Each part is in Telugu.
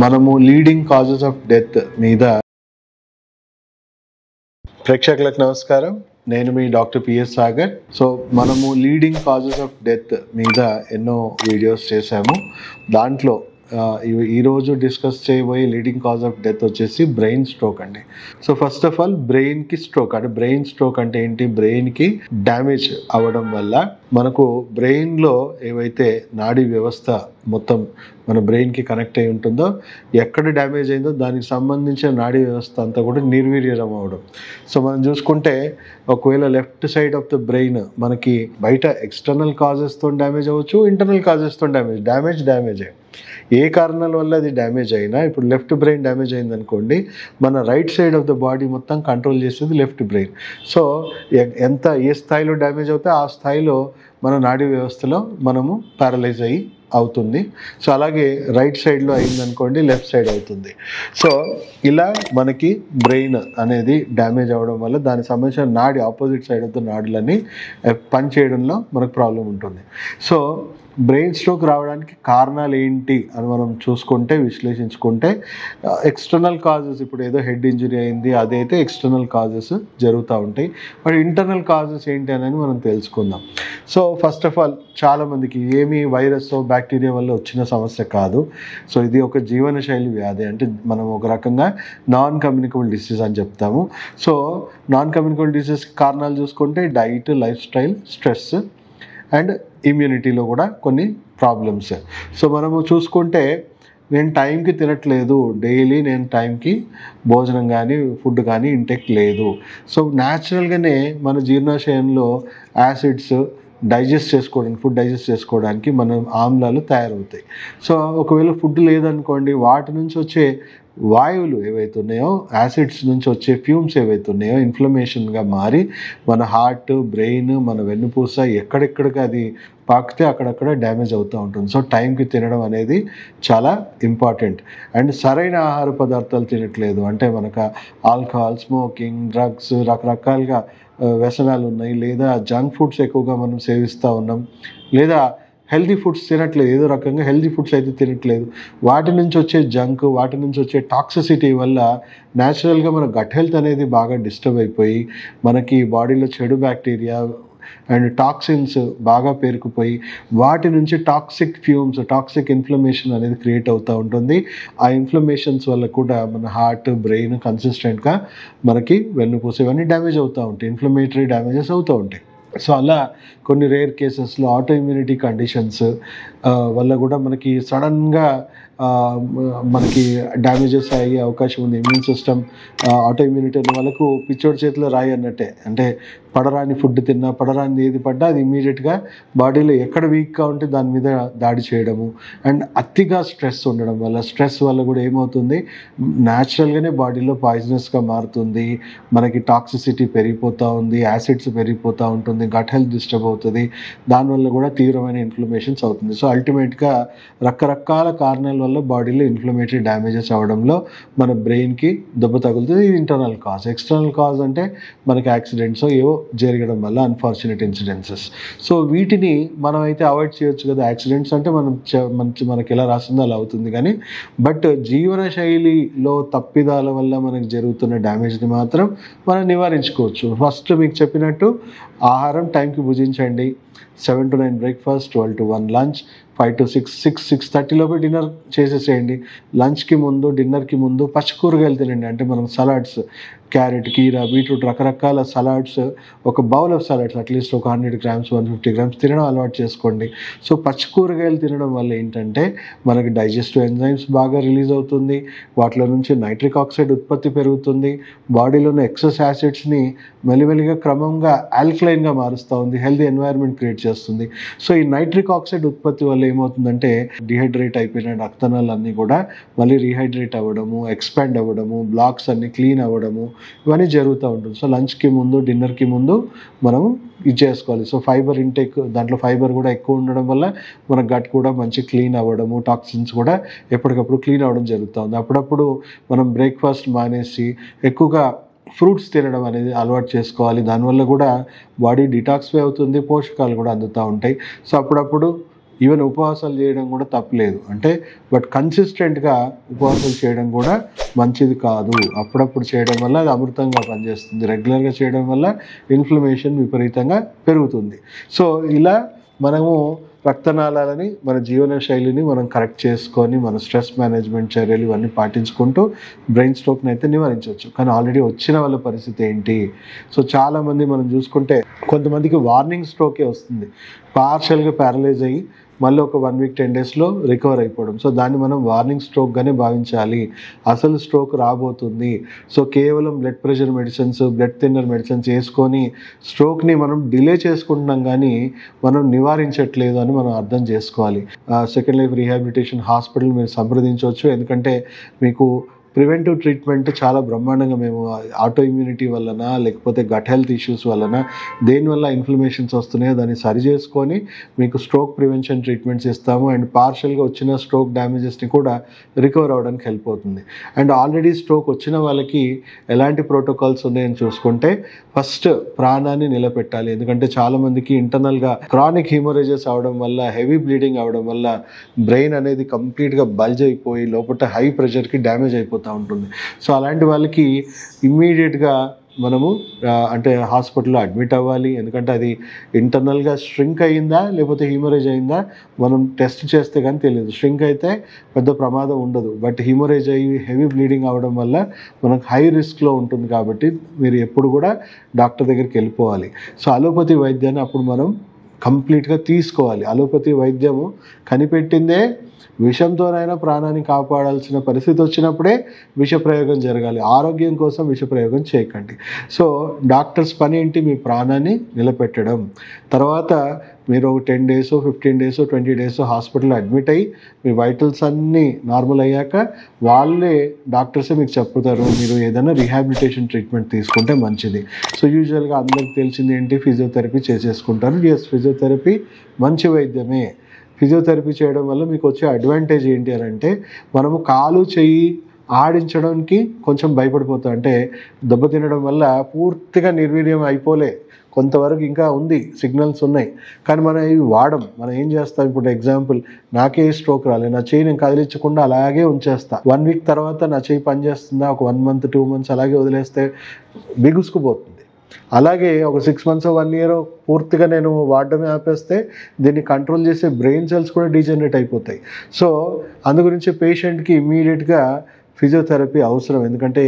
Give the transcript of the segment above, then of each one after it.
మనము లీడింగ్ కాజెస్ ఆఫ్ డెత్ మీద ప్రేక్షకులకు నమస్కారం. నేను మీ డాక్టర్ పిఎస్ సాగర్. సో మనము లీడింగ్ కాజెస్ ఆఫ్ డెత్ మీద ఎన్నో వీడియోస్ చేశాము. దాంట్లో ఈరోజు డిస్కస్ చేయబోయే లీడింగ్ కాజ్ ఆఫ్ డెత్ వచ్చేసి బ్రెయిన్ స్ట్రోక్ అండి. సో ఫస్ట్ ఆఫ్ ఆల్ బ్రెయిన్కి స్ట్రోక్ అంటే బ్రెయిన్ స్ట్రోక్ అంటే ఏంటి? బ్రెయిన్కి డ్యామేజ్ అవ్వడం వల్ల మనకు బ్రెయిన్లో ఏవైతే నాడీ వ్యవస్థ మొత్తం మన బ్రెయిన్కి కనెక్ట్ అయి ఉంటుందో, ఎక్కడ డ్యామేజ్ అయిందో దానికి సంబంధించిన నాడీ వ్యవస్థ అంతా కూడా నిర్వీర్యం అవ్వడం. సో మనం చూసుకుంటే ఒకవేళ left side of the brain మనకి బయట ఎక్స్టర్నల్ కాజెస్తో డ్యామేజ్ అవ్వచ్చు, ఇంటర్నల్ కాజెస్తో డ్యామేజ్ ఏ కారణాల వల్ల అది డ్యామేజ్ అయినా, ఇప్పుడు లెఫ్ట్ బ్రెయిన్ డ్యామేజ్ అయింది అనుకోండి, మన right side of the body మొత్తం కంట్రోల్ చేసేది లెఫ్ట్ బ్రెయిన్. సో ఏ స్థాయిలో డ్యామేజ్ అవుతే ఆ స్థాయిలో మన నాడీ వ్యవస్థలో మనము ప్యారలైజ్ అవుతుంది. సో అలాగే రైట్ సైడ్లో అయిందనుకోండి, లెఫ్ట్ సైడ్ అవుతుంది. సో ఇలా మనకి బ్రెయిన్ అనేది డ్యామేజ్ అవ్వడం వల్ల దానికి సంబంధించిన నాడి ఆపోజిట్ సైడ్ ఆఫ్ ద నాడులన్నీ పని చేయడంలో మనకు ప్రాబ్లం ఉంటుంది. సో బ్రెయిన్ స్ట్రోక్ రావడానికి కారణాలు ఏంటి అని మనం చూసుకుంటే, విశ్లేషించుకుంటే, ఎక్స్టర్నల్ కాజెస్, ఇప్పుడు ఏదో హెడ్ ఇంజరీ అయింది, అదైతే ఎక్స్టర్నల్ కాజెస్ జరుగుతూ ఉంటాయి. బట్ ఇంటర్నల్ కాజెస్ ఏంటి అని మనం తెలుసుకుందాం. సో ఫస్ట్ ఆఫ్ ఆల్ చాలామందికి ఏమి వైరస్ బ్యాక్టీరియా వల్ల వచ్చిన సమస్య కాదు. సో ఇది ఒక జీవనశైలి వ్యాధి, అంటే మనం ఒక రకంగా నాన్ కమ్యూనికబుల్ డిసీజ్ అని చెప్తాము. సో నాన్ కమ్యూనికబుల్ డిసీజ్ కారణాలు చూసుకుంటే diet, lifestyle, stress and ఇమ్యూనిటీలో కూడా కొన్ని ప్రాబ్లమ్స్. సో మనము చూసుకుంటే, నేను టైంకి తినట్లేదు, డైలీ నేను టైంకి భోజనం కానీ ఫుడ్ కానీ ఇంటెక్ లేదు. సో న్యాచురల్గానే మన జీర్ణాశయంలో యాసిడ్స్ ఫుడ్ డైజెస్ట్ చేసుకోవడానికి మన ఆమ్లాలు తయారవుతాయి. సో ఒకవేళ ఫుడ్ లేదనుకోండి, వాటి నుంచి వచ్చే వాయువులు ఏవైతే ఉన్నాయో, యాసిడ్స్ నుంచి వచ్చే ఫ్యూమ్స్ ఏవైతే ఉన్నాయో ఇన్ఫ్లమేషన్గా మారి మన హార్ట్, బ్రెయిన్, మన వెన్నుపూస ఎక్కడెక్కడికి అది పాకితే అక్కడక్కడ డ్యామేజ్ అవుతూ ఉంటుంది. సో టైంకి తినడం అనేది చాలా ఇంపార్టెంట్. అండ్ సరైన ఆహార పదార్థాలు తినట్లేదు అంటే మనకు ఆల్కహాల్, స్మోకింగ్, డ్రగ్స్, రకరకాలుగా వ్యసనాలు ఉన్నాయి, లేదా జంక్ ఫుడ్స్ ఎక్కువగా మనం సేవిస్తూ ఉన్నాం, లేదా హెల్దీ ఫుడ్స్ తినట్లేదు, ఏదో రకంగా హెల్దీ ఫుడ్స్ అయితే తినట్లేదు. వాటి నుంచి వచ్చే జంక్, వాటి నుంచి వచ్చే టాక్సిసిటీ వల్ల న్యాచురల్గా మన గట్ హెల్త్ అనేది బాగా డిస్టర్బ్ అయిపోయి మనకి బాడీలో చెడు బ్యాక్టీరియా అండ్ టాక్సిన్స్ బాగా పేరుకుపోయి వాటి నుంచి టాక్సిక్ ఫ్యూమ్స్, టాక్సిక్ ఇన్ఫ్లమేషన్ అనేది క్రియేట్ అవుతూ ఉంటుంది. ఆ ఇన్ఫ్లమేషన్స్ వల్ల కూడా మన హార్ట్, బ్రెయిన్ కన్సిస్టెంట్గా మనకి వెన్నుపూస ఇవన్నీ డ్యామేజ్ అవుతూ ఉంటాయి, ఇన్ఫ్లమేటరీ డ్యామేజెస్ అవుతూ ఉంటాయి. సో అలా కొన్ని రేర్ కేసెస్లో ఆటో ఇమ్యూనిటీ కండిషన్స్ వల్ల కూడా మనకి సడన్గా మనకి డ్యామేజెస్ అయ్యే అవకాశం ఉంది. ఇమ్యూన్ సిస్టమ్ ఆటో ఇమ్యూనిటీ అనే వాళ్ళకు పిచ్చోడి చేతిలో రాయి అన్నట్టే, అంటే పడరాని ఫుడ్ తిన్నా, పడరాని ఏది పడ్డా అది ఇమీడియట్గా బాడీలో ఎక్కడ వీక్గా ఉంటే దాని మీద దాడి చేయడము. అండ్ అతిగా స్ట్రెస్ ఉండడం వల్ల, స్ట్రెస్ వల్ల కూడా ఏమవుతుంది, న్యాచురల్గానే బాడీలో పాయిజనస్గా మారుతుంది, మనకి టాక్సిసిటీ పెరిగిపోతూ ఉంది, యాసిడ్స్ పెరిగిపోతూ ఉంటుంది, గట్ హెల్త్ డిస్టర్బ్ అవుతుంది, దానివల్ల కూడా తీవ్రమైన ఇన్ఫ్లమేషన్స్ అవుతుంది. సో అల్టిమేట్గా రకరకాల కారణాల వల్ల బాడీలో ఇన్ఫ్లమేటరీ డ్యామేజెస్ అవ్వడంలో మన బ్రెయిన్కి దెబ్బ తగులుతుంది. ఇది ఇంటర్నల్ కాజ్. ఎక్స్టర్నల్ కాజ్ అంటే మనకి యాక్సిడెంట్స్ ఏవో జరగడం వల్ల, అన్ఫార్చునేట్ ఇన్సిడెన్సెస్. సో వీటిని మనం అయితే అవాయిడ్ చేయొచ్చు కదా. యాక్సిడెంట్స్ అంటే మనకి ఎలా రాస్తుందో అలా అవుతుంది కానీ, బట్ జీవనశైలిలో తప్పిదాల వల్ల మనకు జరుగుతున్న డ్యామేజ్ని మాత్రం మనం నివారించుకోవచ్చు. ఫస్ట్ మీకు చెప్పినట్టు ఆహారం టైంకి భుజించండి. 7 to 9 breakfast, 12 to 1 lunch, 5 to 6:30 లోపు డిన్నర్ చేసేసేయండి. లంచ్కి ముందు, డిన్నర్కి ముందు పచ్చికూరగాయలు తినండి. అంటే మనం సలాడ్స్, క్యారెట్, కీరా, బీట్రూట్, రకరకాల సలాడ్స్, ఒక బౌల్ ఆఫ్ సలాడ్స్ అట్లీస్ట్ ఒక 100 grams, 150 grams తినడం అలవాటు చేసుకోండి. సో పచ్చికూరగాయలు తినడం వల్ల ఏంటంటే మనకి డైజెస్టివ్ ఎంజైమ్స్ బాగా రిలీజ్ అవుతుంది, వాటిలో నుంచి నైట్రిక్ ఆక్సైడ్ ఉత్పత్తి పెరుగుతుంది, బాడీలోని ఎక్సెస్ యాసిడ్స్ని మెల్లిమెల్లిగా క్రమంగా ఆల్కలైన్గా మారుస్తూ ఉంది, హెల్తీ ఎన్వైర్న్మెంట్ క్రియేట్ చేస్తుంది. సో ఈ నైట్రిక్ ఆక్సైడ్ ఉత్పత్తి వల్ల ఏమవుతుందంటే డిహైడ్రేట్ అయిపోయిన రక్తనాళాలు అన్నీ కూడా మళ్ళీ రీహైడ్రేట్ అవ్వడము, ఎక్స్పాండ్ అవ్వడము, బ్లాక్స్ అన్నీ క్లీన్ అవ్వడము, ఇవన్నీ జరుగుతూ ఉంటుంది. సో లంచ్కి ముందు, డిన్నర్కి ముందు మనము ఇది చేసుకోవాలి. సో ఫైబర్ ఇంటేక్, దాంట్లో ఫైబర్ కూడా ఎక్కువ ఉండడం వల్ల మన గట్ కూడా మంచి క్లీన్ అవ్వడము, టాక్సిన్స్ కూడా ఎప్పటికప్పుడు క్లీన్ అవ్వడం జరుగుతుంది. అప్పుడప్పుడు మనం బ్రేక్ఫాస్ట్ మానేసి ఎక్కువగా ఫ్రూట్స్ తినడం అనేది అలవాటు చేసుకోవాలి. దానివల్ల కూడా బాడీ డిటాక్సిఫై అవుతుంది, పోషకాలు కూడా అందుతూ ఉంటాయి. సో అప్పుడప్పుడు ఈవెన్ ఉపవాసాలు చేయడం కూడా తప్పలేదు, అంటే బట్ కన్సిస్టెంట్గా ఉపవాసాలు చేయడం కూడా మంచిది కాదు. అప్పుడప్పుడు చేయడం వల్ల అది అమృతంగా పనిచేస్తుంది, రెగ్యులర్గా చేయడం వల్ల ఇన్ఫ్లమేషన్ విపరీతంగా పెరుగుతుంది. సో ఇలా మనము రక్తనాళాలని, మన జీవన శైలిని మనం కరెక్ట్ చేసుకొని మన స్ట్రెస్ మేనేజ్మెంట్ చర్యలు ఇవన్నీ పాటించుకుంటూ బ్రెయిన్ స్ట్రోక్ని అయితే నివారించవచ్చు. కానీ ఆల్రెడీ వచ్చిన వాళ్ళ పరిస్థితి ఏంటి? సో చాలామంది మనం చూసుకుంటే కొంతమందికి వార్నింగ్ స్ట్రోకే వస్తుంది, పార్షియల్గా ప్యారలైజ్ అయ్యి మళ్ళీ ఒక 1 వీక్ 10 డేస్లో రికవర్ అయిపోవడం. సో దాన్ని మనం వార్నింగ్ స్ట్రోక్గానే భావించాలి. అసలు స్ట్రోక్ రాబోతుంది, సో కేవలం blood pressure medicines, blood thinner medicines వేసుకొని స్ట్రోక్ని మనం డిలే చేసుకుంటున్నాం కానీ మనం నివారించట్లేదు అని మనం అర్థం చేసుకోవాలి. సెకండ్ లైఫ్ రీహాబిలిటేషన్ హాస్పిటల్ మీరు సంప్రదించవచ్చు, ఎందుకంటే మీకు ప్రివెంటివ్ ట్రీట్మెంట్ చాలా బ్రహ్మాండంగా మేము ఆటో ఇమ్యూనిటీ వలన లేకపోతే గట్ హెల్త్ ఇష్యూస్ వలన దేనివల్ల ఇన్ఫ్లమేషన్స్ వస్తున్నాయో దాన్ని సరి చేసుకొని మీకు స్ట్రోక్ ప్రివెన్షన్ ట్రీట్మెంట్స్ ఇస్తాము. అండ్ పార్షియల్గా వచ్చిన స్ట్రోక్ డ్యామేజెస్ని కూడా రికవర్ అవ్వడానికి హెల్ప్ అవుతుంది. అండ్ ఆల్రెడీ స్ట్రోక్ వచ్చిన వాళ్ళకి ఎలాంటి ప్రోటోకాల్స్ ఉన్నాయని చూసుకుంటే, ఫస్ట్ ప్రాణాన్ని నిలబెట్టాలి. ఎందుకంటే చాలామందికి ఇంటర్నల్గా క్రానిక్ హీమోరేజెస్ అవడం వల్ల, హెవీ బ్లీడింగ్ అవడం వల్ల బ్రెయిన్ అనేది కంప్లీట్గా బల్జ్ అయిపోయి లోపల హై ప్రెషర్కి డ్యామేజ్ అయిపోతుంది ఉంటుంది. సో అలాంటి వాళ్ళకి ఇమ్మీడియట్గా మనము అంటే హాస్పిటల్లో అడ్మిట్ అవ్వాలి. ఎందుకంటే అది ఇంటర్నల్గా స్ట్రింక్ అయిందా లేకపోతే హీమోరేజ్ అయిందా మనం టెస్ట్ చేస్తే కానీ తెలియదు. స్ట్రింక్ అయితే పెద్ద ప్రమాదం ఉండదు, బట్ హీమోరేజ్ అయ్యి హెవీ బ్లీడింగ్ అవ్వడం వల్ల మనకు హై రిస్క్లో ఉంటుంది. కాబట్టి మీరు ఎప్పుడు కూడా డాక్టర్ దగ్గరికి వెళ్ళిపోవాలి. సో అలోపతి వైద్యాన్ని అప్పుడు మనం కంప్లీట్గా తీసుకోవాలి. అలోపతి వైద్యము కనిపెట్టిందే విషంతోనైనా ప్రాణాన్ని కాపాడాల్సిన పరిస్థితి వచ్చినప్పుడే విషప్రయోగం జరగాలి. ఆరోగ్యం కోసం విషప్రయోగం చేయకండి. సో డాక్టర్స్ పని ఏంటి? మీ ప్రాణాన్ని నిలబెట్టడం. తర్వాత మీరు 10 days 15 days 20 days హాస్పిటల్లో అడ్మిట్ అయ్యి మీ వైటల్స్ అన్నీ నార్మల్ అయ్యాక వాళ్ళే డాక్టర్సే మీకు చెప్తారు మీరు ఏదైనా రీహాబిలిటేషన్ ట్రీట్మెంట్ తీసుకుంటే మంచిది. సో యూజువల్గా అందరికి తెలిసింది ఏంటి? ఫిజియోథెరపీ చేసేసుకుంటారు. ఎస్, ఫిజియోథెరపీ మంచి వైద్యమే. ఫిజియోథెరపీ చేయడం వల్ల మీకు వచ్చే అడ్వాంటేజ్ ఏంటి అని అంటే, మనము కాలు చెయ్యి ఆడించడానికి కొంచెం భయపడిపోతాం. అంటే దెబ్బతినడం వల్ల పూర్తిగా నిర్వీర్యం అయిపోలే, కొంతవరకు ఇంకా ఉంది, సిగ్నల్స్ ఉన్నాయి, కానీ మనం ఇవి వాడం. మనం ఏం చేస్తాం? ఇప్పుడు ఎగ్జాంపుల్, నాకే స్ట్రోక్ రాలేదు, నా చెయ్యి నేను కదిలించకుండా అలాగే ఉంచేస్తా. 1 week తర్వాత నా చెయ్యి పనిచేస్తుందా? ఒక 1 month 2 months అలాగే వదిలేస్తే బిగుసుకుపోతుంది. అలాగే ఒక 6 months 1 year పూర్తిగా నేను వాడడమే ఆపేస్తే దీన్ని కంట్రోల్ చేసే బ్రెయిన్ సెల్స్ కూడా డీజనరేట్ అయిపోతాయి. సో అందు గురించి పేషెంట్కి ఇమ్మీడియట్గా ఫిజియోథెరపీ అవసరం. ఎందుకంటే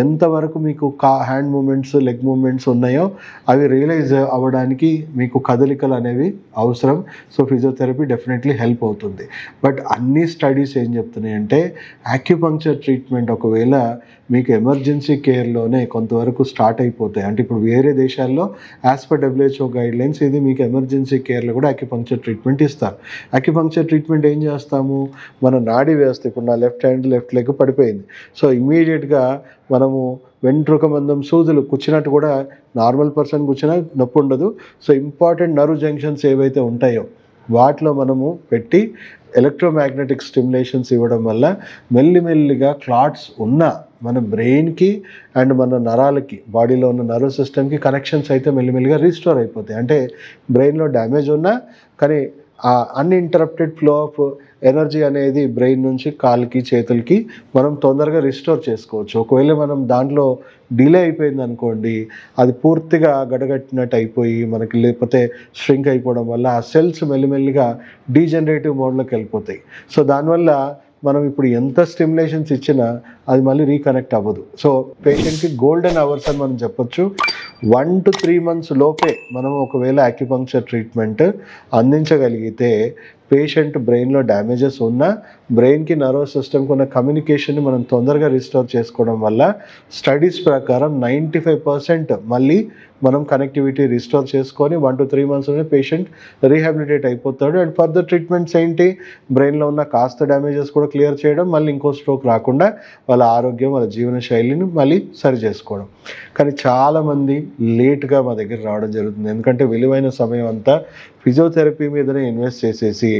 ఎంతవరకు మీకు హ్యాండ్ మూమెంట్స్, లెగ్ మూమెంట్స్ ఉన్నాయో అవి రియలైజ్ అవ్వడానికి మీకు కదలికలు అనేవి అవసరం. సో ఫిజియోథెరపీ డెఫినెట్లీ హెల్ప్ అవుతుంది. బట్ అన్ని స్టడీస్ ఏం చెప్తున్నాయి అంటే, యాక్యుపంక్చర్ ట్రీట్మెంట్ ఒకవేళ మీకు ఎమర్జెన్సీ కేర్లోనే కొంతవరకు స్టార్ట్ అయిపోతాయి. అంటే ఇప్పుడు వేరే దేశాల్లో యాజ్ పర్ WHO గైడ్లైన్స్ ఇది మీకు ఎమర్జెన్సీ కేర్లో కూడా యాక్యుపంక్చర్ ట్రీట్మెంట్ ఇస్తారు. యాక్యుపంక్చర్ ట్రీట్మెంట్ ఏం చేస్తాము? మన నాడి వ్యవస్థ, ఇప్పుడు నా లెఫ్ట్ హ్యాండ్ లెఫ్ట్ లెగ్ పడిపోయింది, సో ఇమ్మీడియట్గా మనము వెంట్రుక మందం సూదులు కూర్చున్నట్టు కూడా నార్మల్ పర్సన్ కూర్చున్నా నొప్పి ఉండదు. సో ఇంపార్టెంట్ నర్వ్ జంక్షన్స్ ఏవైతే ఉంటాయో వాటిలో మనము పెట్టి ఎలక్ట్రోమాగ్నెటిక్ స్టిమ్యులేషన్స్ ఇవ్వడం వల్ల మెల్లిమెల్లిగా క్లాట్స్ ఉన్న మన బ్రెయిన్కి అండ్ మన నరాలకి, బాడీలో ఉన్న నర్వ్ సిస్టమ్కి కనెక్షన్స్ అయితే మెల్లిమెల్లిగా రీస్టోర్ అయిపోతాయి. అంటే బ్రెయిన్లో డ్యామేజ్ ఉన్నా కానీ ఆ అన్ఇంటరప్టెడ్ ఫ్లో ఆఫ్ ఎనర్జీ అనేది బ్రెయిన్ నుంచి కాలుకి చేతులకి మనం తొందరగా రిస్టోర్ చేసుకోవచ్చు. ఒకవేళ మనం దాంట్లో డిలే అయిపోయింది అనుకోండి, అది పూర్తిగా గడగట్టినట్టు అయిపోయి మనకి లేకపోతే స్ట్రింక్ అయిపోవడం వల్ల ఆ సెల్స్ మెల్లిమెల్లిగా డీజనరేటివ్ మోడ్లోకి వెళ్ళిపోతాయి. సో దానివల్ల మనం ఇప్పుడు ఎంత స్టిమ్యులేషన్స్ ఇచ్చినా అది మళ్ళీ రీకనెక్ట్ అవ్వదు. సో పేషెంట్కి గోల్డెన్ అవర్స్ అని మనం చెప్పొచ్చు. 1 to 3 months లోపే మనం ఒకవేళ యాక్యుపంక్చర్ ట్రీట్మెంట్ అందించగలిగితే పేషెంట్ బ్రెయిన్లో డ్యామేజెస్ ఉన్నా బ్రెయిన్కి నర్వస్ సిస్టమ్కి ఉన్న కమ్యూనికేషన్ని మనం తొందరగా రిస్టోర్ చేసుకోవడం వల్ల స్టడీస్ ప్రకారం 95% మళ్ళీ మనం కనెక్టివిటీ రిస్టోర్ చేసుకొని 1 to 3 monthsలోనే పేషెంట్ రీహాబిలిటేట్ అయిపోతాడు. అండ్ ఫర్దర్ ట్రీట్మెంట్స్ ఏంటి? బ్రెయిన్లో ఉన్న కాస్త డ్యామేజెస్ కూడా క్లియర్ చేయడం, మళ్ళీ ఇంకో స్ట్రోక్ రాకుండా వాళ్ళ ఆరోగ్యం, వాళ్ళ జీవన శైలిని మళ్ళీ సరి చేసుకోవడం. కానీ చాలామంది లేట్గా మా దగ్గర రావడం జరుగుతుంది. ఎందుకంటే విలువైన సమయం అంతా ఫిజియోథెరపీ మీదనే ఇన్వెస్ట్ చేసేసి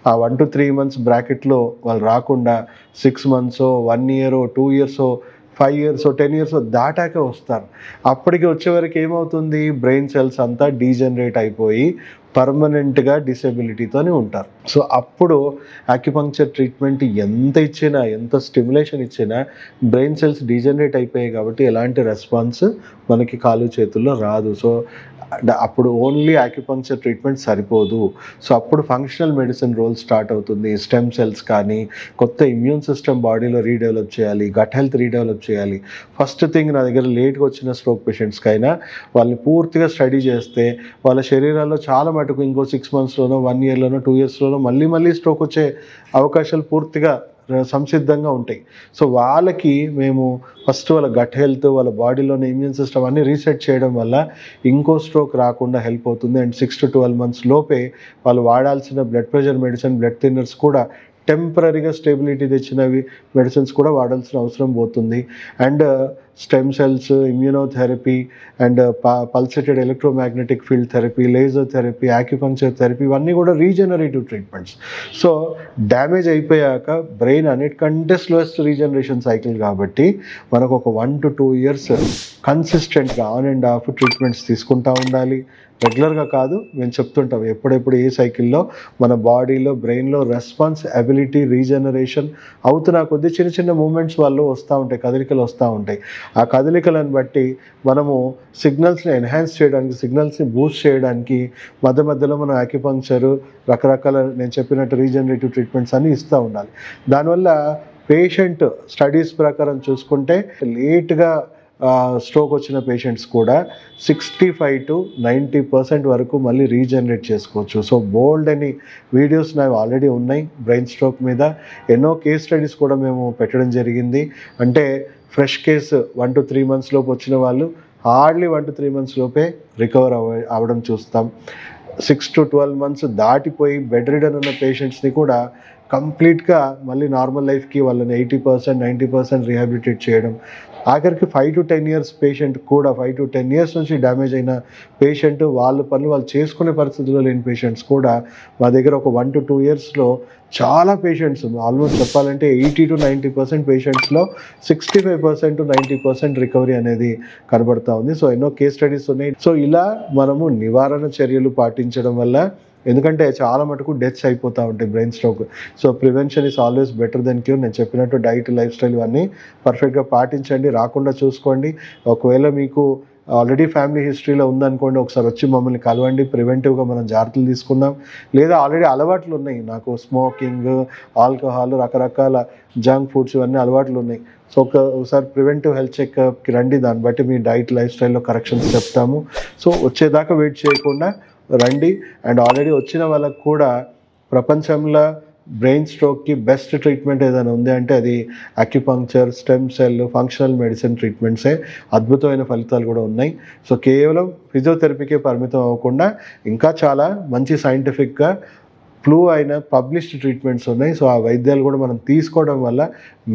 ఆ 1 to 3 months బ్రాకెట్లో వాళ్ళు రాకుండా 6 months 1 year 2 years 5 years 10 years దాటాకే వస్తారు. అప్పటికి వచ్చేవరకు ఏమవుతుంది? బ్రెయిన్ సెల్స్ అంతా డీజనరేట్ అయిపోయి పర్మనెంట్గా డిసేబిలిటీతోనే ఉంటారు. సో అప్పుడు యాక్యుపంక్చర్ ట్రీట్మెంట్ ఎంత ఇచ్చినా, ఎంత స్టిమ్యులేషన్ ఇచ్చినా బ్రెయిన్ సెల్స్ డీజనరేట్ అయిపోయాయి కాబట్టి ఎలాంటి రెస్పాన్స్ మనకి కాలు చేతుల్లో రాదు. సో అప్పుడు ఓన్లీ యాక్యుపంక్చర్ ట్రీట్మెంట్ సరిపోదు. సో అప్పుడు ఫంక్షనల్ మెడిసిన్ రోల్ స్టార్ట్ అవుతుంది. స్టెమ్ సెల్స్ కానీ, కొత్త ఇమ్యూన్ సిస్టమ్ బాడీలో రీడెవలప్ చేయాలి, గట్ హెల్త్ రీడెవలప్ చేయాలి. ఫస్ట్ థింగ్ నా దగ్గర లేట్గా వచ్చిన స్ట్రోక్ పేషెంట్స్కైనా వాళ్ళని పూర్తిగా స్టడీ చేస్తే వాళ్ళ శరీరాల్లో చాలా మటుకు ఇంకో 6 monthsలోనో 1 yearలోనో 2 yearsలోనో మళ్ళీ స్ట్రోక్ వచ్చే అవకాశాలు పూర్తిగా సంసిద్ధంగా ఉంటాయి. సో వాళ్ళకి మేము ఫస్ట్ వాళ్ళ గట్ హెల్త్, వాళ్ళ బాడీలోని ఇమ్యూన్ సిస్టమ్ అన్నీ రీసెట్ చేయడం వల్ల ఇంకో స్ట్రోక్ రాకుండా హెల్ప్ అవుతుంది. అండ్ 6 to 12 months లోపే వాళ్ళు వాడాల్సిన blood pressure medicine, blood thinners కూడా టెంపరీగా స్టెబిలిటీ తెచ్చినవి మెడిసిన్స్ కూడా వాడాల్సిన అవసరం పోతుంది. And stem cells, immunotherapy and pulsated electromagnetic field therapy, laser therapy, acupuncture therapy ఇవన్నీ కూడా రీజనరేటివ్ ట్రీట్మెంట్స్. సో డ్యామేజ్ అయిపోయాక బ్రెయిన్ అన్నిటికంటే స్లోయెస్ట్ రీజనరేషన్ సైకిల్ కాబట్టి మనకు ఒక 1 to 2 years కన్సిస్టెంట్గా ఆన్ అండ్ ఆఫ్ ట్రీట్మెంట్స్ తీసుకుంటూ ఉండాలి. రెగ్యులర్గా కాదు, మేము చెప్తుంటాం ఎప్పుడెప్పుడు ఏ సైకిల్లో మన బాడీలో, బ్రెయిన్లో రెస్పాన్స్, అబిలిటీ, రీజనరేషన్ అవుతున్న కొద్దీ చిన్న చిన్న మూమెంట్స్ వాళ్ళు వస్తూ ఉంటాయి, కదలికలు వస్తూ ఉంటాయి. ఆ కదలికలను బట్టి మనము సిగ్నల్స్ని ఎన్హాన్స్ చేయడానికి, సిగ్నల్స్ని బూస్ట్ చేయడానికి మధ్యలో మనం యాక్యుపంక్చరు, రకరకాల నేను చెప్పినట్టు రీజనరేటివ్ ట్రీట్మెంట్స్ అన్నీ ఇస్తూ ఉండాలి. దానివల్ల పేషెంట్ స్టడీస్ ప్రకారం చూసుకుంటే లేట్గా స్ట్రోక్ వచ్చిన పేషెంట్స్ కూడా 65 to 90% వరకు మళ్ళీ రీజనరేట్ చేసుకోవచ్చు. సో బోల్డ్ అని వీడియోస్ నాకు ఆల్రెడీ ఉన్నాయి బ్రెయిన్ స్ట్రోక్ మీద. ఎన్నో కేస్ స్టడీస్ కూడా మేము పెట్టడం జరిగింది. అంటే ఫ్రెష్ కేసు 1 to 3 months లోపు వచ్చిన వాళ్ళు హార్డ్లీ 1 to 3 months లోపే రికవర్ అవ్వడం చూస్తాం. 6 to 12 months దాటిపోయి బెడ్ రిడన్ ఉన్న పేషెంట్స్ని కూడా కంప్లీట్గా మళ్ళీ నార్మల్ లైఫ్కి వాళ్ళని 80%, 90% రీహాబిలిటేట్ చేయడం. ఆఖరికి 5 to 10 years పేషెంట్ కూడా 5 to 10 years నుంచి డ్యామేజ్ అయిన పేషెంట్ వాళ్ళ పనులు వాళ్ళు చేసుకునే పరిస్థితుల్లో లేని పేషెంట్స్ కూడా మా దగ్గర ఒక 1 to 2 yearsలో చాలా పేషెంట్స్, ఆల్మోస్ట్ చెప్పాలంటే 80 to 90% పేషెంట్స్లో 65% to 90% రికవరీ అనేది కనబడుతూ ఉంది. సో ఎన్నో కేస్ స్టడీస్ ఉన్నాయి. సో ఇలా మనము నివారణ చర్యలు పాటించడం వల్ల, ఎందుకంటే చాలా మటుకు డెత్స్ అయిపోతూ ఉంటాయి brain stroke. So prevention is always better then cure. నేను చెప్పినట్టు డైట్, లైఫ్ స్టైల్ ఇవన్నీ పర్ఫెక్ట్గా పాటించండి, రాకుండా చూసుకోండి. ఒకవేళ మీకు ఆల్రెడీ ఫ్యామిలీ హిస్టరీలో ఉందనుకోండి, ఒకసారి వచ్చి మమ్మల్ని కలవండి, ప్రివెంటివ్గా మనం జాగ్రత్తలు తీసుకుందాం. లేదా ఆల్రెడీ అలవాట్లు ఉన్నాయి, నాకు స్మోకింగ్, ఆల్కహాల్, రకరకాల జంక్ ఫుడ్స్ ఇవన్నీ అలవాట్లు ఉన్నాయి. సో ఒకసారి ప్రివెంటివ్ హెల్త్ చెకప్కి రండి, దాన్ని బట్టి మీ డైట్, లైఫ్ స్టైల్లో కరెక్షన్స్ చెప్తాము. సో వచ్చేదాకా వెయిట్ చేయకుండా రండి. అండ్ ఆల్రెడీ వచ్చిన వాళ్ళకు కూడా ప్రపంచంలో బ్రెయిన్ స్ట్రోక్కి బెస్ట్ ట్రీట్మెంట్ ఏదైనా ఉంది అంటే అది acupuncture, stem cell, functional medicine ట్రీట్మెంట్సే. అద్భుతమైన ఫలితాలు కూడా ఉన్నాయి. సో కేవలం ఫిజియోథెరపీకే పరిమితం అవ్వకుండా ఇంకా చాలా మంచి సైంటిఫిక్గా ప్రూవ్ అయిన పబ్లిష్డ్ ట్రీట్మెంట్స్ ఉన్నాయి. సో ఆ వైద్యాలు కూడా మనం తీసుకోవడం వల్ల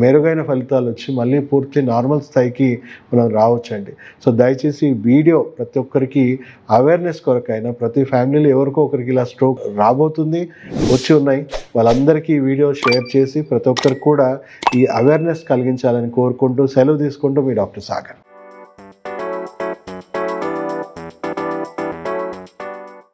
మెరుగైన ఫలితాలు వచ్చి మళ్ళీ పూర్తి నార్మల్ స్థాయికి మనం రావచ్చండి. సో దయచేసి ఈ వీడియో ప్రతి ఒక్కరికి అవేర్నెస్ కొరకైనా, ప్రతి ఫ్యామిలీలో ఎవరికో ఒకరికి ఇలా స్ట్రోక్ రాబోతుంది, వచ్చి ఉన్నాయి, వాళ్ళందరికీ ఈ వీడియో షేర్ చేసి ప్రతి ఒక్కరికి కూడా ఈ అవేర్నెస్ కలిగించాలని కోరుకుంటూ సెలవు తీసుకుంటూ మీ డాక్టర్ సాగర్.